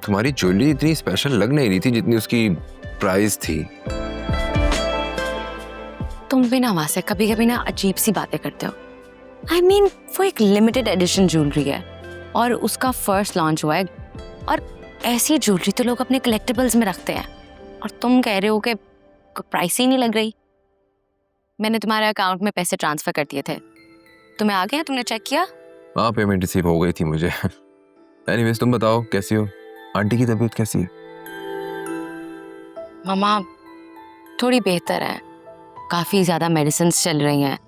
तुम्हारी ज्वेलरी इतनी स्पेशल लग नहीं रही थी जितनी उसकी प्राइस थी। तुम भी ना वहां कभी कभी ना अजीब सी बातें करते हो। I mean, वो एक लिमिटेड एडिशन ज्वेलरी है और उसका फर्स्ट लॉन्च हुआ है, और ऐसी ज्वेलरी तो लोग अपने कलेक्टिबल्स में रखते हैं, और तुम कह रहे हो कि प्राइस ही नहीं लग रही। मैंने तुम्हारे अकाउंट में पैसे ट्रांसफर कर दिए थे, तुम्हें आ गया? तुमने चेक किया? हाँ, पेमेंट रिसीव हो गई थी मुझे। एनीवेज तुम बताओ कैसी हो? आंटी की तबीयत कैसी है? मम्मा थोड़ी बेहतर है, काफी ज्यादा मेडिसिन चल रही हैं,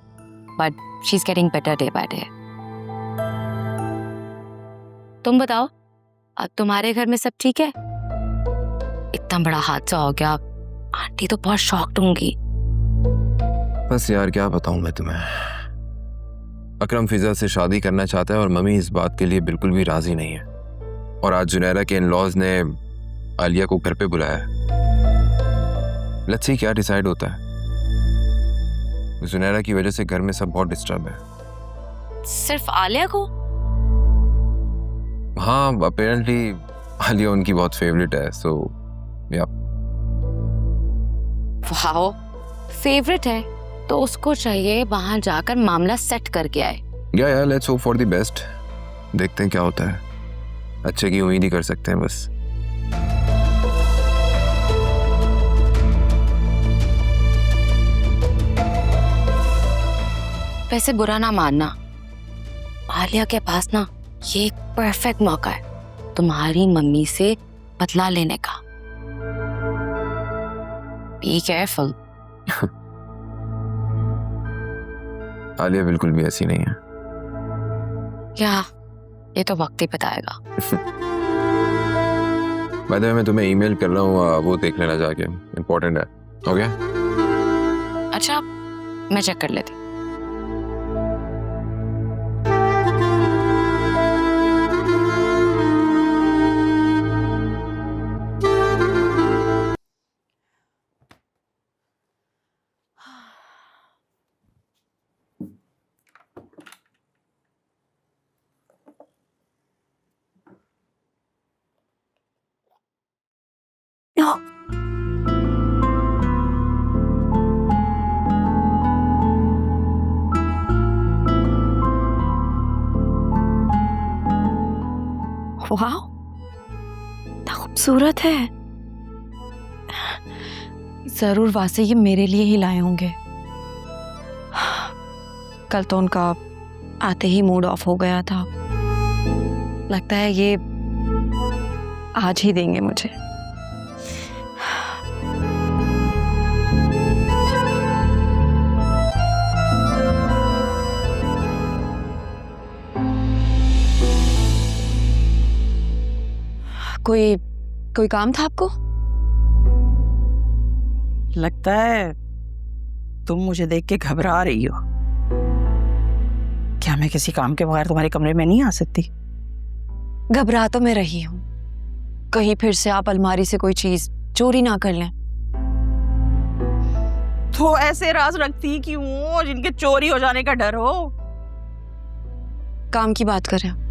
but she is getting better day by day. तुम बताओ, अब तुम्हारे घर में सब ठीक है? इतना बड़ा हादसा हो गया, आंटी तो बहुत शॉक्ड होंगी। बस यार क्या बताऊं मैं तुम्हें। अकरम फिजा से शादी करना चाहता है और मम्मी इस बात के लिए बिल्कुल भी राजी नहीं है। और आज जुनैरा के इन-लॉज ने आलिया को घर पे बुलाया है। लेट्स सी क्या डिसाइड होता है। जुनैरा की वजह से घर में सब बहुत डिस्टर्ब है। सिर्फ आलिया को? हाँ, अपेरेंटली आलिया उनकी बहुत फेवरेट है, सो या। वाओ, फेवरेट है तो उसको चाहिए वहां जाकर मामला सेट करके आए। या let's hope for the best. देखते हैं क्या होता है, अच्छे की उम्मीद ही कर सकते हैं बस। वैसे बुरा ना मानना, आलिया के पास ना ये एक परफेक्ट मौका है तुम्हारी मम्मी से बदला लेने का। Be careful. आलिया बिल्कुल भी ऐसी नहीं है। क्या? ये तो वक्त ही बताएगा। बाय द वे मैं तुम्हें ईमेल कर रहा हूँ, वो देख लेना जाके, इम्पोर्टेंट है। हो गया? अच्छा, मैं चेक कर लेती। वाह, इतना खूबसूरत है। जरूर वासे ये मेरे लिए ही लाए होंगे। कल तो उनका आते ही मूड ऑफ हो गया था, लगता है ये आज ही देंगे मुझे। कोई काम था आपको? लगता है तुम मुझे देख के घबरा रही हो। क्या मैं किसी काम के बगैर तुम्हारे कमरे में नहीं आ सकती? घबरा तो मैं रही हूँ, कहीं फिर से आप अलमारी से कोई चीज चोरी ना कर लें। तो ऐसे राज रखती क्यों हो जिनके चोरी हो जाने का डर हो? काम की बात कर रहे हैं?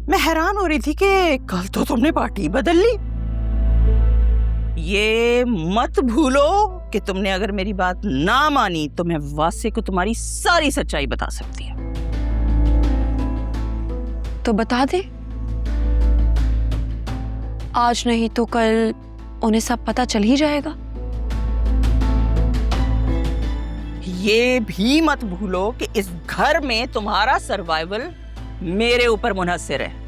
मैं हैरान हो रही थी कि कल तो तुमने पार्टी बदल ली। ये मत भूलो कि तुमने अगर मेरी बात ना मानी तो मैं वासे को तुम्हारी सारी सच्चाई बता सकती हूँ। तो बता दे, आज नहीं तो कल उन्हें सब पता चल ही जाएगा। ये भी मत भूलो कि इस घर में तुम्हारा सर्वाइवल मेरे ऊपर मुनहसर है।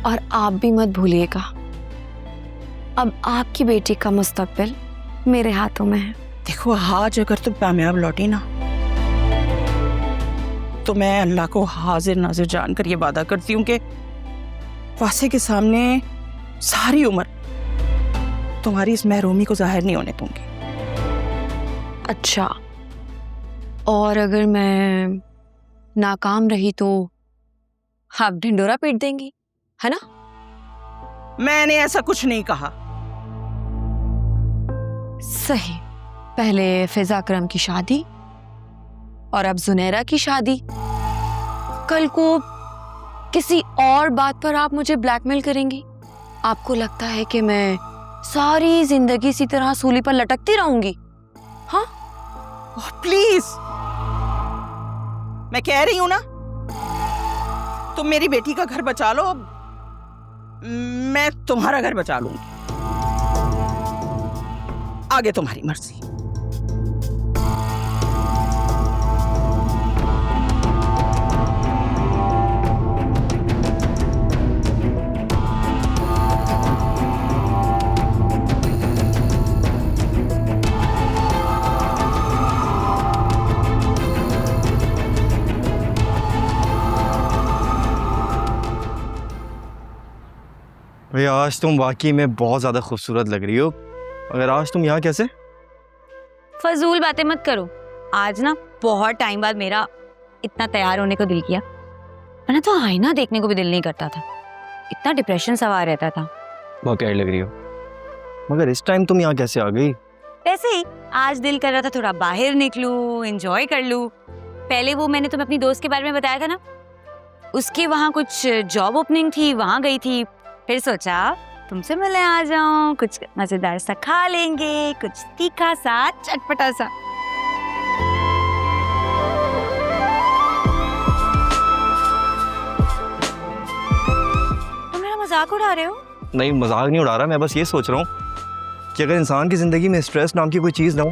और आप भी मत भूलिएगा, अब आपकी बेटी का मुस्तकबिल मेरे हाथों में है। देखो, आज अगर तुम कामयाब लौटी ना तो मैं अल्लाह को हाजिर नाजिर जानकर ये वादा करती हूँ कि वासे के सामने सारी उम्र तुम्हारी इस महरूमी को जाहिर नहीं होने दूंगी। अच्छा, और अगर मैं नाकाम रही तो आप ढिंडोरा पीट देंगी, है ना? मैंने ऐसा कुछ नहीं कहा। सही, पहले फिजा अकरम की शादी और अब जुनैरा की शादी। कल को किसी और बात पर आप मुझे ब्लैकमेल करेंगी? आपको लगता है कि मैं सारी जिंदगी इसी तरह सूली पर लटकती रहूंगी? हाँ? प्लीज, मैं कह रही हूं ना, तुम मेरी बेटी का घर बचा लो, मैं तुम्हारा घर बचा लूंगी। आगे तुम्हारी मर्जी। भैया आज तुम वाकई में बहुत ज़्यादा खूबसूरत लग रही हो। अगर आज तुम यहाँ कैसे? फजूल बातें मत करो। आज ना बहुत टाइम बाद मेरा इतना तैयार होने को दिल किया, वरना तो आईना देखने को भी दिल नहीं करता था। इतना डिप्रेशन सवार रहता था। बहुत प्यारी लग रही हो, मगर इस टाइम तुम यहाँ कैसे आ गई? वैसे ही आज दिल कर रहा था थोड़ा बाहर निकलूं, एंजॉय कर लूं। पहले वो मैंने तुम्हें अपनी दोस्त के बारे में बताया था ना, उसके वहाँ कुछ जॉब ओपनिंग थी, वहाँ गई थी। फिर सोचा तुमसे मिलने आ जाऊं, कुछ मजेदार सा खा लेंगे, कुछ तीखा सा, चटपटा सा। तुम मेरा मजाक उड़ा रहे हो? नहीं, मजाक नहीं उड़ा रहा, मैं बस ये सोच रहा हूँ कि अगर इंसान की ज़िंदगी में स्ट्रेस नाम की कोई चीज़ ना हो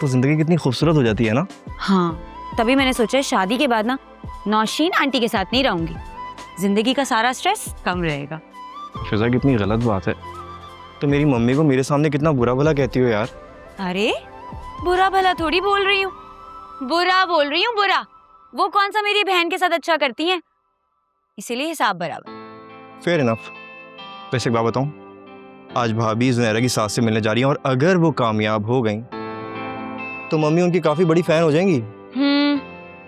तो ज़िंदगी कितनी खूबसूरत हो जाती है ना। हाँ, तभी मैंने सोचा शादी के बाद ना नौशीन आंटी के साथ नहीं रहूंगी, जिंदगी का सारा स्ट्रेस कम रहेगा। फिजा कितनी गलत बात है, तो मेरी मम्मी को मेरे सामने कितना बुरा भला कहती हो यार। अरे बुरा भला थोड़ी बोल रही हूँ, बुरा बोल रही हूँ, बुरा। वो कौन सा मेरी बहन के साथ अच्छा करती हैं, इसीलिए हिसाब बराबर। Fair enough. वैसे एक बात बताऊं, आज भाभी ज़ुनैरा की सास से मिलने जा रही हैं और अगर वो कामयाब हो गई तो मम्मी उनकी काफ़ी बड़ी फ़ैन हो जाएंगी।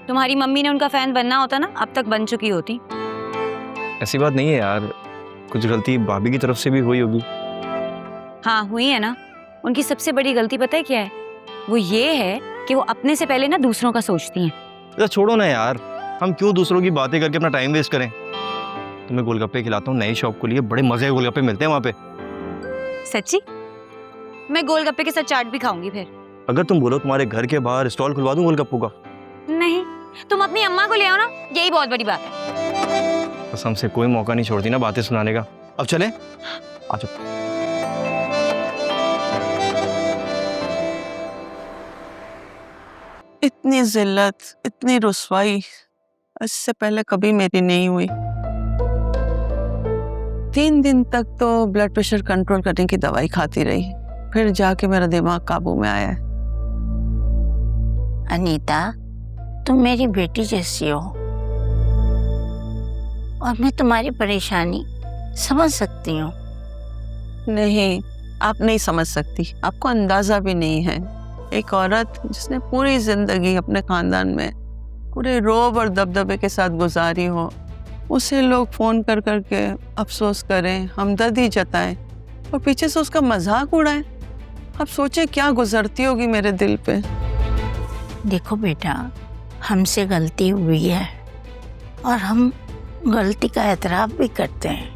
तुम्हारी मम्मी ने उनका फैन बनना होता ना, अब तक बन चुकी होती। ऐसी बात नहीं है यार, कुछ गलती भाभी की तरफ से भी हुई होगी। हाँ हुई है ना। उनकी सबसे बड़ी गलती पता है क्या है? वो ये है कि वो अपने से पहले ना दूसरों का सोचती हैं। अच्छा छोड़ो ना यार, हम क्यों दूसरों की बातें करके अपना टाइम वेस्ट करें। तुम्हें गोलगप्पे खिलाता हूँ, नई शॉप खुली है, बड़े मजे के गोलगप्पे मिलते हैं वहाँ पे। सच्ची? मैं गोलगप्पे के साथ चाट भी खाऊंगी फिर। अगर तुम बोलो तुम्हारे घर के बाहर स्टॉल खुलवा दूं गोलगप्पों का। नहीं, तुम अपनी अम्मा को ले आओ ना, यही बहुत बड़ी बात है। बस हमसे कोई मौका नहीं छोड़ती ना बातें सुनाने का। अब चले, आ जाओ। इतनी जिल्लत, इतनी रुसवाई इससे पहले कभी मेरी नहीं हुई। 3 दिन तक तो ब्लड प्रेशर कंट्रोल करने की दवाई खाती रही, फिर जाके मेरा दिमाग काबू में आया। अनीता, तुम मेरी बेटी जैसी हो और मैं तुम्हारी परेशानी समझ सकती हूँ। नहीं, आप नहीं समझ सकती, आपको अंदाजा भी नहीं है। एक औरत जिसने पूरी जिंदगी अपने खानदान में पूरे रौब और दबदबे के साथ गुजारी हो, उसे लोग फोन कर करके अफसोस करें, हमदर्दी जताएं और पीछे से उसका मजाक उड़ाएं। अब सोचे क्या गुजरती होगी मेरे दिल पे। देखो बेटा, हमसे गलती हुई है और हम गलती का एतराफ़ भी करते हैं।